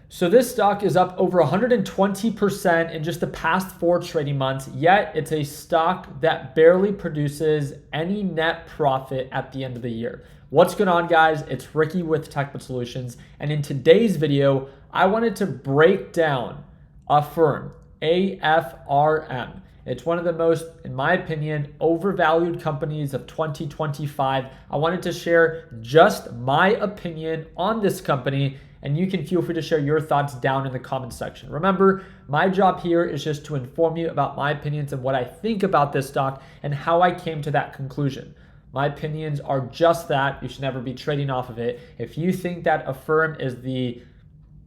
So this stock is up over 120% in just the past 4 trading months, yet it's a stock that barely produces any net profit at the end of the year. What's going on, guys? It's Ricky with Techbit Solutions, and in today's video, I wanted to break down Affirm, AFRM. It's one of the most, in my opinion, overvalued companies of 2025. I wanted to share just my opinion on this company, and you can feel free to share your thoughts down in the comment section. Remember, my job here is just to inform you about my opinions and what I think about this stock and how I came to that conclusion. My opinions are just that. You should never be trading off of it. If you think that Affirm is the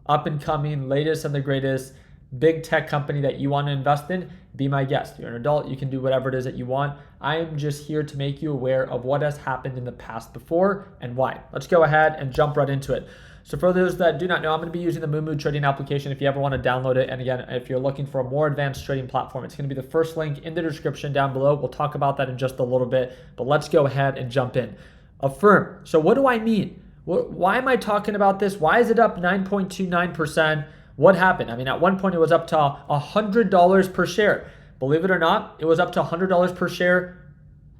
up-and-coming, latest and the greatest big tech company that you want to invest in, be my guest. You're an adult. You can do whatever it is that you want. I am just here to make you aware of what has happened in the past before and why. Let's go ahead and jump right into it. So for those that do not know, I'm going to be using the Moomoo trading application if you ever want to download it. And again, if you're looking for a more advanced trading platform, it's going to be the first link in the description down below. We'll talk about that in just a little bit, but let's go ahead and jump in. Affirm. So what do I mean? Why am I talking about this? Why is it up 9.29%? What happened? I mean, at one point it was up to $100 per share. Believe it or not, it was up to $100 per share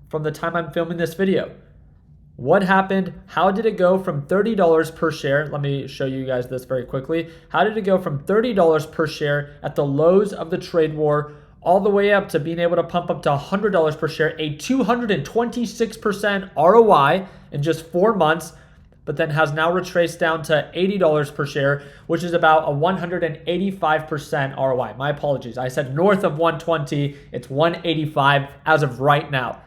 from the time I'm filming this video. What happened? How did it go from $30 per share? Let me show you guys this very quickly. How did it go from $30 per share at the lows of the trade war all the way up to being able to pump up to $100 per share, a 226% ROI in just 4 months, but then has now retraced down to $80 per share, which is about a 185% ROI. My apologies. I said north of 120. It's 185 as of right now.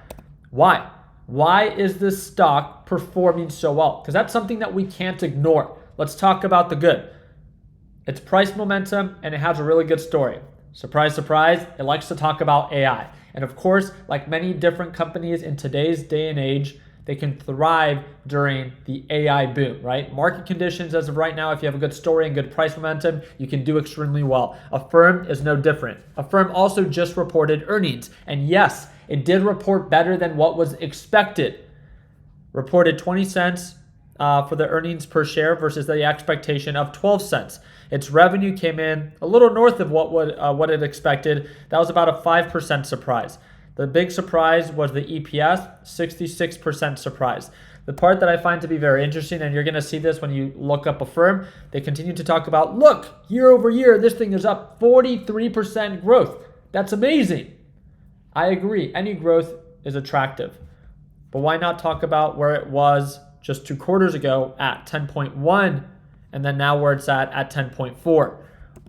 Why? Why is this stock performing so well? Because that's something that we can't ignore. Let's talk about the good. It's price momentum, and it has a really good story. Surprise, surprise, it likes to talk about AI. And of course, like many different companies in today's day and age, they can thrive during the AI boom, right? Market conditions as of right now, if you have a good story and good price momentum, you can do extremely well. Affirm is no different. Affirm also just reported earnings. And yes, it did report better than what was expected. Reported 20 cents for the earnings per share versus the expectation of 12 cents. Its revenue came in a little north of what it expected. That was about a 5% surprise. The big surprise was the EPS, 66% surprise. The part that I find to be very interesting, and you're going to see this when you look up Affirm, they continue to talk about, look, year over year, this thing is up 43% growth. That's amazing. I agree. Any growth is attractive. But why not talk about where it was just 2 quarters ago at 10.1 and then now where it's at 10.4?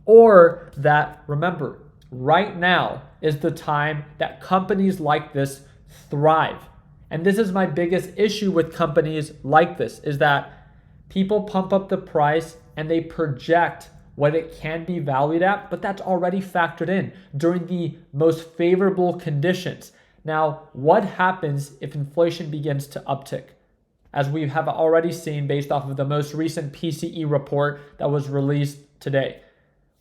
Or that, remember, right now is the time that companies like this thrive. And this is my biggest issue with companies like this, is that people pump up the price and they project what it can be valued at, but that's already factored in during the most favorable conditions. Now, what happens if inflation begins to uptick? As we have already seen based off of the most recent PCE report that was released today.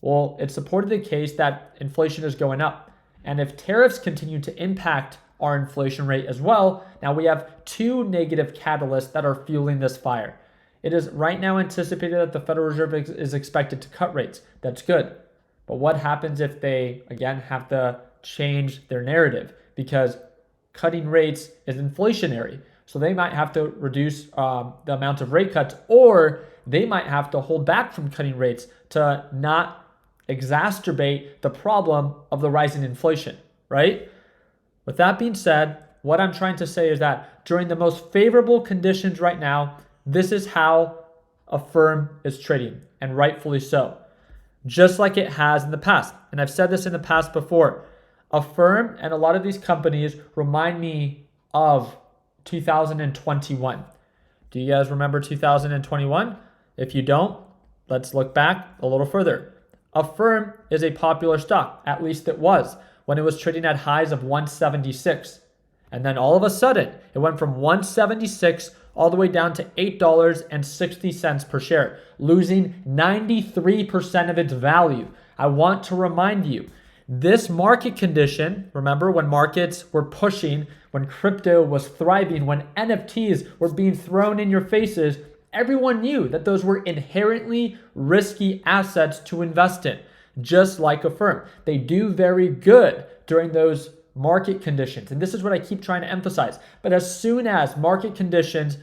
Well, it supported the case that inflation is going up. And if tariffs continue to impact our inflation rate as well, now we have 2 negative catalysts that are fueling this fire. It is right now anticipated that the Federal Reserve is expected to cut rates. That's good. But what happens if they, again, have to change their narrative? Because cutting rates is inflationary. So they might have to reduce the amount of rate cuts, or they might have to hold back from cutting rates to not exacerbate the problem of the rising inflation, right? With that being said, what I'm trying to say is that during the most favorable conditions right now, this is how Affirm is trading, and rightfully so, just like it has in the past. And I've said this in the past before. Affirm and a lot of these companies remind me of 2021. Do you guys remember 2021? If you don't, let's look back a little further. Affirm is a popular stock, at least it was, when it was trading at highs of 176. And then all of a sudden, it went from 176 all the way down to $8.60 per share, losing 93% of its value. I want to remind you, this market condition, remember when markets were pushing, when crypto was thriving, when NFTs were being thrown in your faces, everyone knew that those were inherently risky assets to invest in, just like Affirm. They do very good during those market conditions. And this is what I keep trying to emphasize. But as soon as market conditions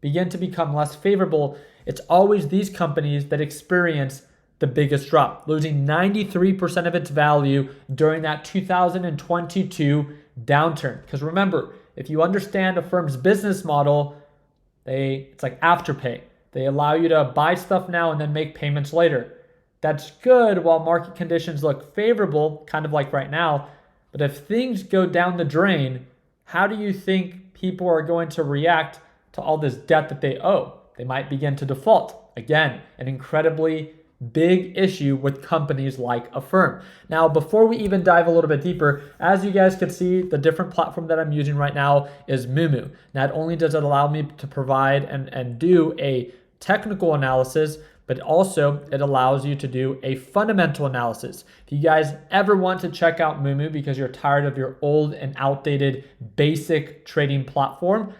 begin to become less favorable, it's always these companies that experience the biggest drop, losing 93% of its value during that 2022 downturn. Because remember, if you understand a firm's business model, it's like Afterpay. They allow you to buy stuff now and then make payments later. That's good while market conditions look favorable, kind of like right now. But if things go down the drain, how do you think people are going to react to all this debt that they owe? They might begin to default. Again, an incredibly big issue with companies like Affirm. Now, before we even dive a little bit deeper, as you guys can see, the different platform that I'm using right now is Moomoo. Not only does it allow me to provide and do a technical analysis, but also it allows you to do a fundamental analysis. If you guys ever want to check out Moomoo because you're tired of your old and outdated basic trading platform,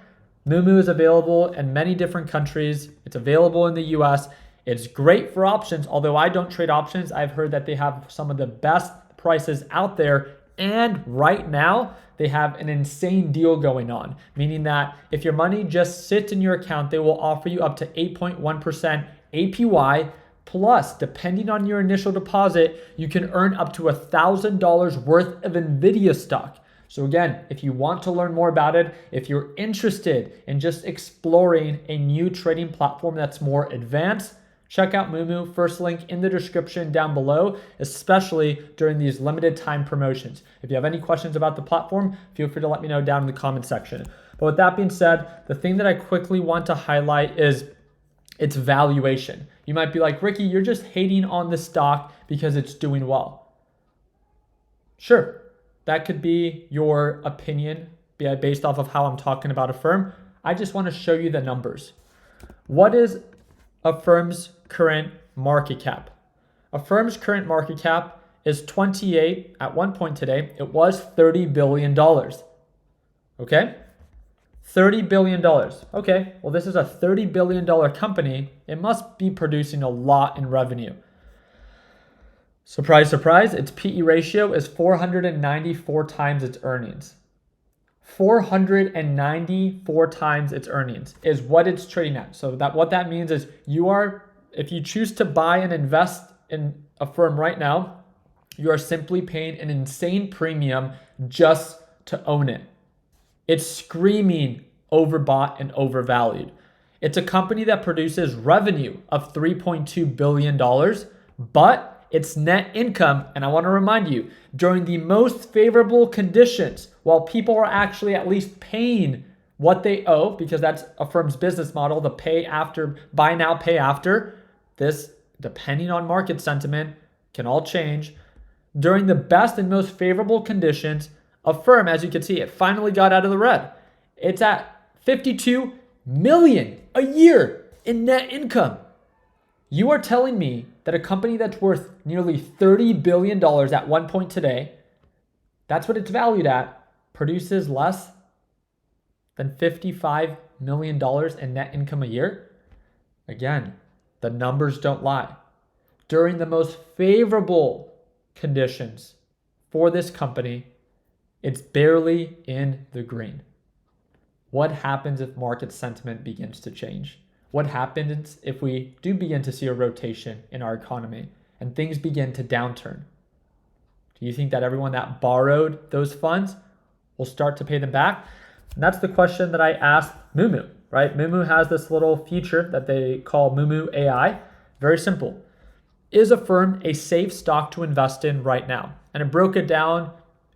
Moomoo is available in many different countries. It's available in the US. It's great for options, although I don't trade options. I've heard that they have some of the best prices out there. And right now, they have an insane deal going on, meaning that if your money just sits in your account, they will offer you up to 8.1% APY. Plus, depending on your initial deposit, you can earn up to $1,000 worth of NVIDIA stock. So again, if you want to learn more about it, if you're interested in just exploring a new trading platform that's more advanced, check out Moomoo. First link in the description down below, especially during these limited time promotions. If you have any questions about the platform, feel free to let me know down in the comment section. But with that being said, the thing that I quickly want to highlight is its valuation. You might be like, Ricky, you're just hating on the stock because it's doing well. Sure, that could be your opinion based off of how I'm talking about Affirm. I just want to show you the numbers. What is Affirm's current market cap? Affirm's current market cap is 28 at one point today. It was $30 billion. Okay? $30 billion. Okay, well, this is a $30 billion company. It must be producing a lot in revenue. Surprise, surprise, its PE ratio is 494 times its earnings. 494 times its earnings is what it's trading at. So what that means is if you choose to buy and invest in Affirm right now, you are simply paying an insane premium just to own it. It's screaming overbought and overvalued. It's a company that produces revenue of $3.2 billion, but its net income, and I want to remind you, during the most favorable conditions, while people are actually at least paying what they owe, because that's Affirm's business model, the pay after, buy now, pay after. This, depending on market sentiment, can all change. During the best and most favorable conditions, Affirm, as you can see, it finally got out of the red. It's at $52 million a year in net income. You are telling me that a company that's worth nearly $30 billion at one point today, that's what it's valued at, produces less than $55 million in net income a year? Again, the numbers don't lie. During the most favorable conditions for this company, it's barely in the green. What happens if market sentiment begins to change? What happens if we do begin to see a rotation in our economy and things begin to downturn? Do you think that everyone that borrowed those funds will start to pay them back? And that's the question that I asked Moomoo, right? Moomoo has this little feature that they call Moomoo AI. Very simple. Is Affirm a safe stock to invest in right now? And it broke it down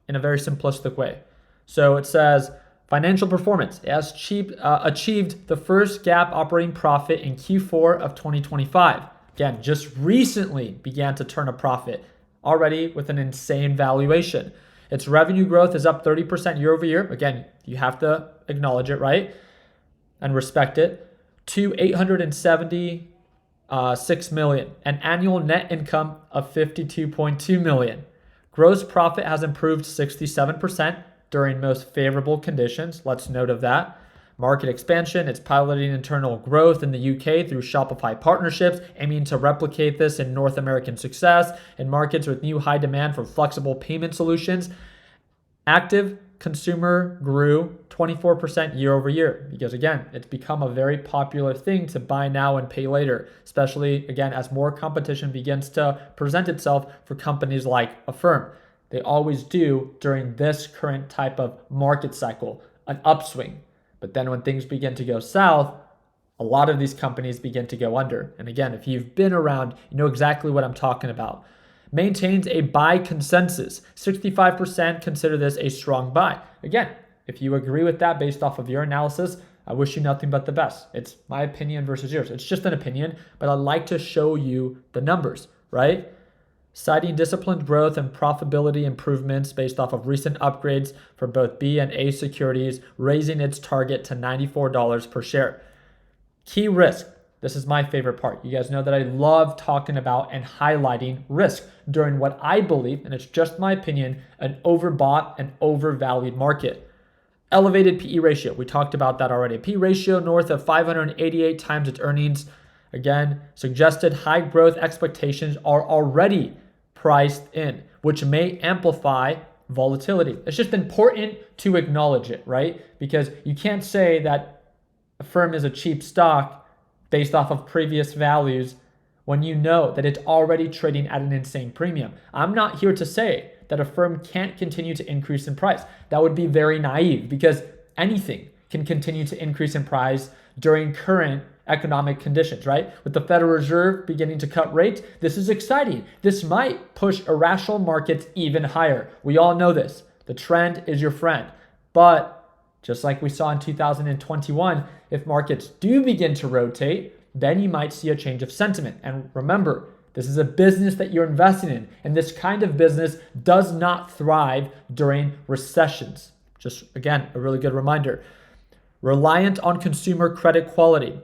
in a very simplistic way. So it says, financial performance. It has achieved the first GAAP operating profit in Q4 of 2025. Again, just recently began to turn a profit, already with an insane valuation. Its revenue growth is up 30% year over year. Again, you have to acknowledge it, right? And respect it. To $876 million. An annual net income of $52.2 million. Gross profit has improved 67% during most favorable conditions. Let's note of that. Market expansion, it's piloting internal growth in the UK through Shopify partnerships, aiming to replicate this in North American success in markets with new high demand for flexible payment solutions. Active consumer grew 24% year over year because, again, it's become a very popular thing to buy now and pay later, especially, again, as more competition begins to present itself for companies like Affirm. They always do during this current type of market cycle, an upswing. But then when things begin to go south, a lot of these companies begin to go under. And again, if you've been around, you know exactly what I'm talking about. Maintains a buy consensus. 65% consider this a strong buy. Again, if you agree with that based off of your analysis, I wish you nothing but the best. It's my opinion versus yours. It's just an opinion, but I'd like to show you the numbers, right? Citing disciplined growth and profitability improvements based off of recent upgrades for both B and A securities, raising its target to $94 per share. Key risk. This is my favorite part. You guys know that I love talking about and highlighting risk during what I believe, and it's just my opinion, an overbought and overvalued market. Elevated PE ratio. We talked about that already. P ratio north of 588 times its earnings. Again, suggested high growth expectations are already priced in, which may amplify volatility. It's just important to acknowledge it, right? Because you can't say that a firm is a cheap stock based off of previous values when you know that it's already trading at an insane premium. I'm not here to say that a firm can't continue to increase in price. That would be very naive because anything can continue to increase in price during current economic conditions, right? With the Federal Reserve beginning to cut rates, this is exciting. This might push irrational markets even higher. We all know this. The trend is your friend. But just like we saw in 2021, if markets do begin to rotate, then you might see a change of sentiment. And remember, this is a business that you're investing in, and this kind of business does not thrive during recessions. Just, again, a really good reminder. Reliant on consumer credit quality.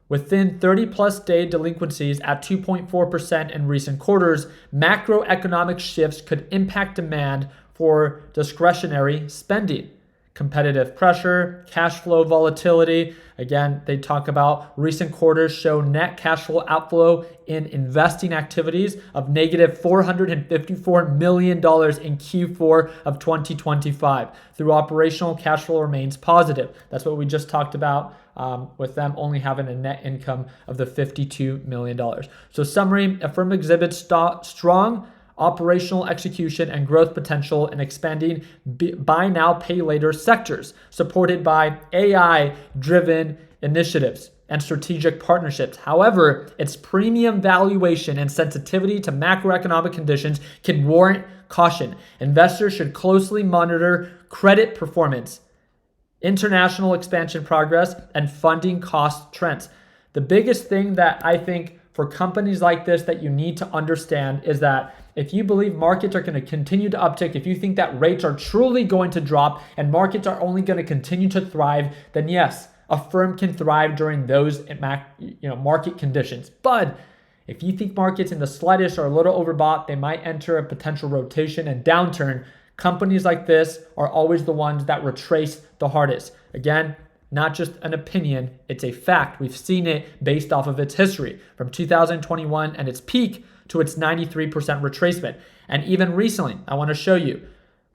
Within 30-plus day delinquencies at 2.4% in recent quarters, macroeconomic shifts could impact demand for discretionary spending. Competitive pressure, cash flow volatility. Again, they talk about recent quarters show net cash flow outflow in investing activities of negative $454 million in Q4 of 2025. Through operational cash flow remains positive. That's what we just talked about with them only having a net income of the $52 million. So summary, Affirm exhibits strong operational execution and growth potential in expanding buy now, pay later sectors, supported by AI-driven initiatives and strategic partnerships. However, its premium valuation and sensitivity to macroeconomic conditions can warrant caution. Investors should closely monitor credit performance, international expansion progress, and funding cost trends. The biggest thing that I think for companies like this that you need to understand is that if you believe markets are going to continue to uptick, if you think that rates are truly going to drop and markets are only going to continue to thrive, then yes, a firm can thrive during those market conditions. But if you think markets in the slightest are a little overbought, they might enter a potential rotation and downturn. Companies like this are always the ones that retrace the hardest. Again, not just an opinion, it's a fact. We've seen it based off of its history from 2021 and its peak to its 93% retracement. And even recently, I want to show you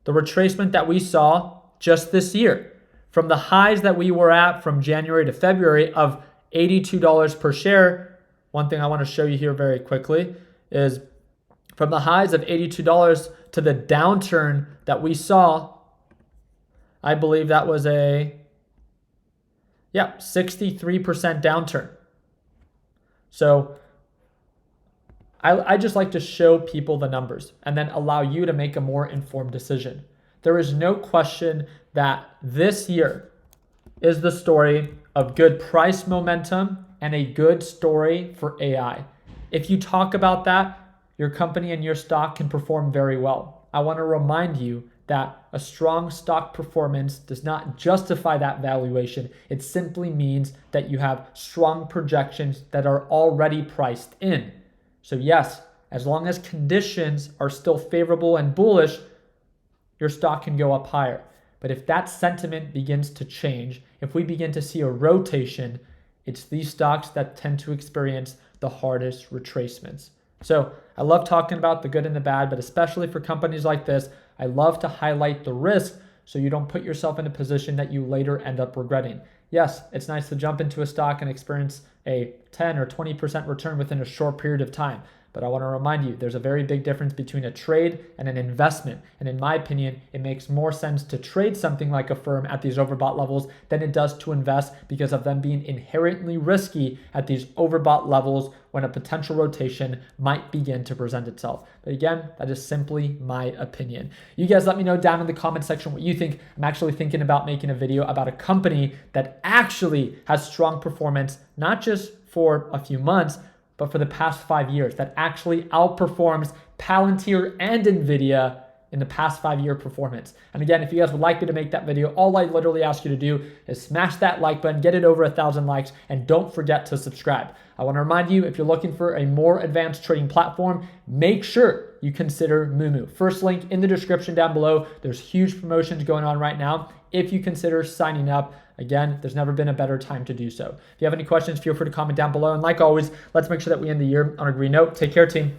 the retracement that we saw just this year from the highs that we were at from January to February of $82 per share. One thing I want to show you here very quickly is from the highs of $82 to the downturn that we saw. I believe that was a 63% downturn. So I just like to show people the numbers and then allow you to make a more informed decision. There is no question that this year is the story of good price momentum and a good story for AI. If you talk about that, your company and your stock can perform very well. I want to remind you that a strong stock performance does not justify that valuation. It simply means that you have strong projections that are already priced in. So yes, as long as conditions are still favorable and bullish, your stock can go up higher. But if that sentiment begins to change, if we begin to see a rotation, it's these stocks that tend to experience the hardest retracements. So I love talking about the good and the bad, but especially for companies like this, I love to highlight the risk so you don't put yourself in a position that you later end up regretting. Yes, it's nice to jump into a stock and experience a 10 or 20% return within a short period of time. But I want to remind you, there's a very big difference between a trade and an investment. And in my opinion, it makes more sense to trade something like Affirm at these overbought levels than it does to invest because of them being inherently risky at these overbought levels when a potential rotation might begin to present itself. But again, that is simply my opinion. You guys let me know down in the comment section what you think. I'm actually thinking about making a video about a company that actually has strong performance, not just for a few months, but for the past 5 years, that actually outperforms Palantir and NVIDIA in the past 5-year performance. And again, if you guys would like me to make that video, all I literally ask you to do is smash that like button, get it over 1,000 likes, and don't forget to subscribe. I want to remind you, if you're looking for a more advanced trading platform, make sure you consider Moomoo. First link in the description down below. There's huge promotions going on right now. If you consider signing up, again, there's never been a better time to do so. If you have any questions, feel free to comment down below. And like always, let's make sure that we end the year on a green note. Take care, team.